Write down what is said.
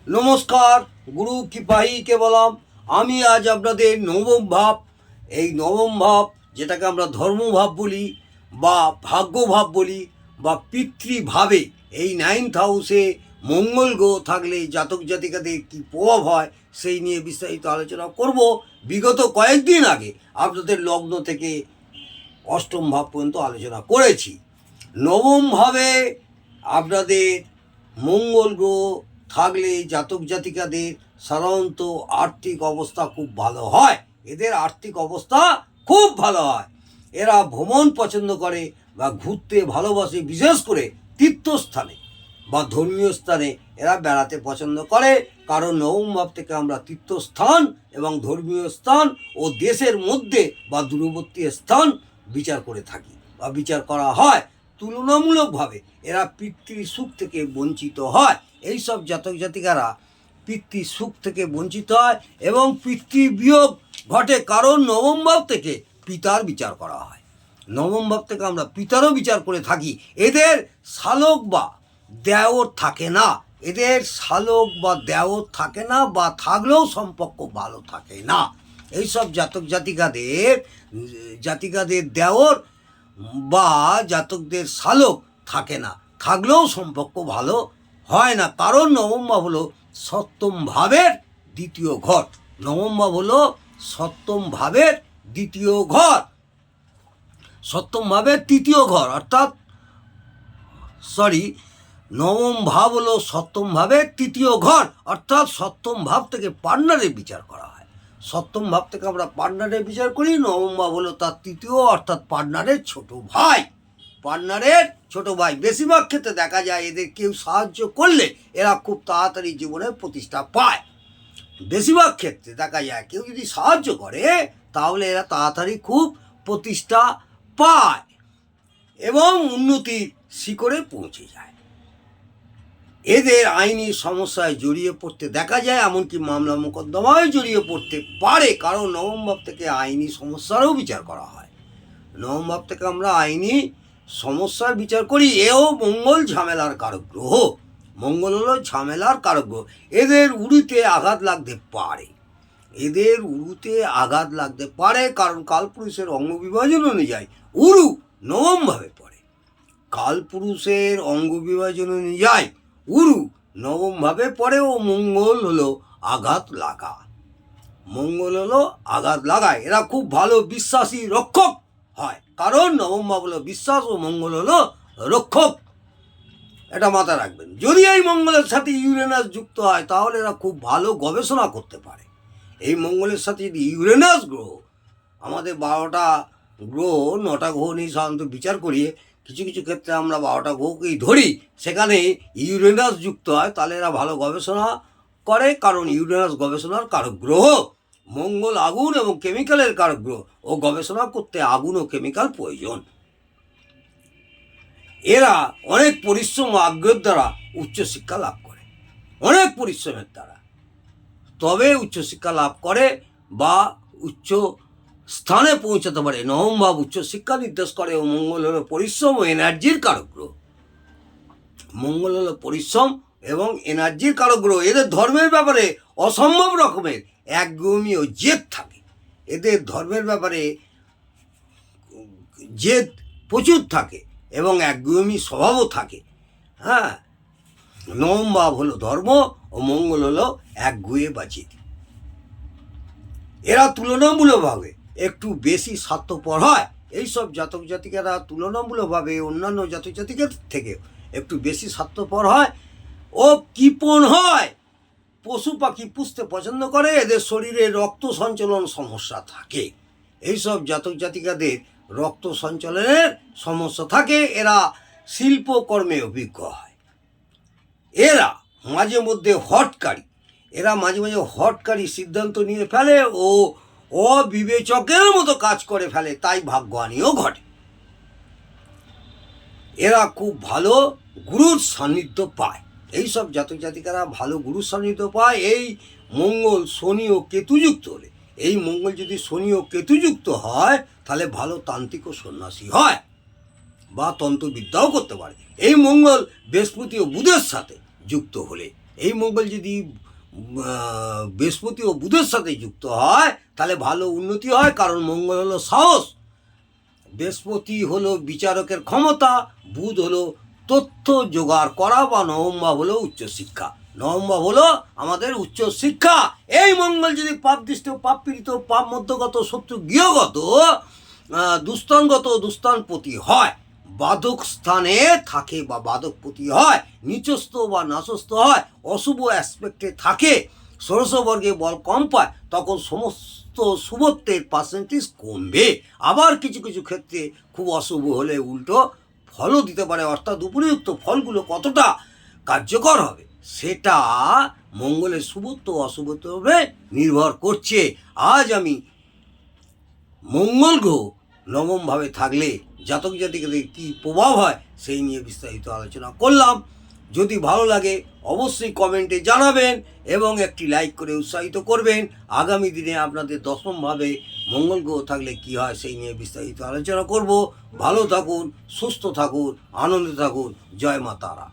নমস্কার, গুরু কৃপাহীকে বললাম। আমি আজ আপনাদের নবম ভাব, এই নবম ভাব যেটাকে আমরা ধর্মভাব বলি বা ভাগ্যভাব বলি বা পিতৃভাবে, এই 9th হাউসে মঙ্গল গ্রহ থাকলে জাতক জাতিকাদের কী প্রভাব হয় সেই নিয়ে বিস্তারিত আলোচনা করব। বিগত কয়েকদিন আগে আপনাদের লগ্ন থেকে অষ্টম ভাব পর্যন্ত আলোচনা করেছি। নবম ভাবে আপনাদের মঙ্গল গ্রহ থাকলে জাতক জাতিকাদের সাধারণত আর্থিক অবস্থা খুব ভালো হয়। এদের আর্থিক অবস্থা খুব ভালো হয়। এরা ভ্রমণ পছন্দ করে বা ঘুরতে ভালোবাসে, বিশেষ করে তীর্থস্থানে বা ধর্মীয় স্থানে এরা বেড়াতে পছন্দ করে। কারণ নবম ভাব থেকে আমরা তীর্থস্থান এবং ধর্মীয় স্থান ও দেশের মধ্যে বা দূরবর্তী স্থান বিচার করে থাকি বা বিচার করা হয়। তুলনামূলকভাবে এরা পিতৃ সুখ থেকে বঞ্চিত হয়। এই সব জাতক জাতিকারা পিতৃ সুখ থেকে বঞ্চিত হয় এবং পিতৃ বিয়োগ ঘটে, কারণ নবম ভাব থেকে পিতার বিচার করা হয়। নবম ভাব থেকে আমরা পিতারও বিচার করে থাকি। এদের শালক বা দেওর থাকে না, এদের শালক বা দেওর থাকে না, বা থাকলেও সম্পর্ক ভালো থাকে না। এইসব জাতক জাতিকাদের দেওর বা জাতকদের শালক থাকে না, থাকলেও সম্পর্ক ভালো হয় না। কারণ নবম ভাব হলো সপ্তম ভাবের দ্বিতীয় ঘর। নবম ভাব হলো সপ্তম ভাবের দ্বিতীয় ঘর, সপ্তম ভাবের তৃতীয় ঘর, অর্থাৎ নবম ভাব হলো সপ্তম ভাবের তৃতীয় ঘর, অর্থাৎ সপ্তম ভাব থেকে পার্টনারের বিচার করা হয়। সপ্তম ভাব থেকে আমরা পার্টনারের বিচার করি। নবম ভাব হলো তার তৃতীয়, অর্থাৎ পার্টনারের ছোট ভাই। পার্টনারের ছোট ভাই বেশিরভাগ ক্ষেত্রে দেখা যায় এদের কেউ সাহায্য করলে এরা খুব তাড়াতাড়ি জীবনে প্রতিষ্ঠা পায়। বেশিরভাগ ক্ষেত্রে দেখা যায় কেউ যদি সাহায্য করে তাহলে এরা তাড়াতাড়ি খুব প্রতিষ্ঠা পায় এবং উন্নতির শিখরে পৌঁছে যায়। এদের আইনি সমস্যায় জড়িয়ে পড়তে দেখা যায়, এমনকি মামলা মোকদ্দমায় জড়িয়ে পড়তে পারে, কারণ নবম ভাব থেকে আইনি সমস্যারও বিচার করা হয়। নবম ভাব থেকে আমরা আইনি সমস্যার বিচার করি। এও মঙ্গল ঝামেলার কারক গ্রহ। মঙ্গল হলো ঝামেলার কারক গ্রহ। এদের উরুতে আঘাত লাগতে পারে, এদের উরুতে আঘাত লাগতে পারে, কারণ কালপুরুষের অঙ্গ বিভাজন অনুযায়ী উরু নবম ভাবে পড়ে। কালপুরুষের অঙ্গ বিভাজন অনুযায়ী উরু নবম ভাবে পড়ে ও মঙ্গল হলো আঘাত লাগা। মঙ্গল হলো আঘাত লাগায়। এরা খুব ভালো বিশ্বাসী রক্ষক হয়, কারণ নবম ভাব হলো বিশ্বাস ও মঙ্গল হলো রক্ষক। এটা মাথায় রাখবেন। যদি এই মঙ্গলের সাথে ইউরেনাস যুক্ত হয় তাহলে এরা খুব ভালো গবেষণা করতে পারে। এই মঙ্গলের সাথে যদি ইউরেনাস গ্রহ, আমাদের 12টা গ্রহ 9টা গ্রহ নিয়ে সাধারণত বিচার করিয়ে কিছু কিছু ক্ষেত্রে আমরা 12টা গ্রহকেই ধরি, সেখানে ইউরেনাস যুক্ত হয় তাহলে এরা ভালো গবেষণা করে, কারণ ইউরেনাস গবেষণার কারক গ্রহ। মঙ্গল আগুন এবং কেমিক্যালের কারক গ্রহ, ও গবেষণা করতে আগুন ও কেমিক্যাল প্রয়োজন। এরা অনেক পরিশ্রম ও আগ্রহের দ্বারা উচ্চশিক্ষা লাভ করে, অনেক পরিশ্রমের দ্বারা তবে উচ্চশিক্ষা লাভ করে বা উচ্চ স্থানে পৌঁছাতে পারে। নবম ভাব উচ্চশিক্ষা নির্দেশ করে ও মঙ্গল হলো পরিশ্রম ও এনার্জির কারক গ্রহ। মঙ্গল হলো পরিশ্রম এবং এনার্জির কারক গ্রহ। এদের ধর্মের ব্যাপারে অসম্ভব রকমের একগুমি ও জেদ থাকে। এদের ধর্মের ব্যাপারে জেদ প্রচুর থাকে এবং একগুমি স্বভাবও থাকে। হ্যাঁ, নবম ভাব হলো ধর্ম ও মঙ্গল হলো একগুয়ে বা জেদ। এরা তুলনামূলকভাবে একটু বেশি স্বার্থপর হয়। এইসব জাতক জাতিকারা তুলনামূলকভাবে অন্যান্য জাতক জাতিকার থেকে একটু বেশি স্বার্থপর হয় ও কৃপণ হয়। পশু পাখি পুষতে পছন্দ করে। এদের শরীরে রক্ত সঞ্চালন সমস্যা থাকে। এইসব জাতক জাতিকাদের রক্ত সঞ্চালনের সমস্যা থাকে। এরা শিল্পকর্মে অভিজ্ঞ হয়। এরা মাঝে মধ্যে হঠকারী। এরা মাঝে মাঝে হঠকারী সিদ্ধান্ত নিয়ে ফেলে ও অবিবেচকের মতো কাজ করে ফেলে, তাই ভাগ্যহানিও ঘটে। এরা খুব ভালো গুরুর সান্নিধ্য পায়। এইসব জাতক জাতিকারা ভালো গুরুর সান্নিধ্য পায় এই মঙ্গল শনি ও কেতুযুক্ত হলে। এই মঙ্গল যদি শনি ও কেতুযুক্ত হয় তাহলে ভালো তান্ত্রিক ও সন্ন্যাসী হয় বা তন্ত্রবিদ্যাও করতে পারে। এই মঙ্গল বৃহস্পতি ও বুধের সাথে যুক্ত হলে এই মঙ্গল যদি বৃহস্পতি ও বুধের সাথে যুক্ত হয় তাহলে ভালো উন্নতি হয়, কারণ মঙ্গল হলো সাহস, বৃহস্পতি হলো বিচারকের ক্ষমতা, বুধ হলো তথ্য জোগাড় করা, বা নবম ভাব হলো উচ্চশিক্ষা। নবম ভাব হলো আমাদের উচ্চশিক্ষা। এই মঙ্গল যদি পাপদৃষ্ট, পাপ পীড়িত, পাপ মধ্যগত, শত্রু গৃহগত, দুস্থানগত, দুস্থানপতি হয়, বাধক স্থানে থাকে বা বাধকপতি হয়, নিচস্থ বা নাশস্থ হয়, অশুভ অ্যাসপেক্টে থাকে, ষোড়শবর্গে বল কম পায়, তখন সমস্ত শুভত্বের পার্সেন্টেজ কমবে। আবার কিছু কিছু ক্ষেত্রে খুব অশুভ হলে উল্টো ফলও দিতে পারে, অর্থাৎ উপরিউক্ত ফলগুলো কতটা কার্যকর হবে সেটা মঙ্গলের শুভত্ব অশুভত্ব নির্ভর করছে। আজ আমি মঙ্গল গ্রহ নবমভাবে থাকলে জাতক জাতিকাদের কী প্রভাব হয় সেই নিয়ে বিস্তারিত আলোচনা করলাম। যদি ভালো লাগে অবশ্যই কমেন্টে জানাবেন এবং একটি লাইক করে উৎসাহিত করবেন। আগামী দিনে আপনাদের দশমভাবে মঙ্গল গ্রহ থাকলে কী হয় সেই নিয়ে বিস্তারিত আলোচনা করব। ভালো থাকুন, সুস্থ থাকুন, আনন্দে থাকুন। জয় মা তারা।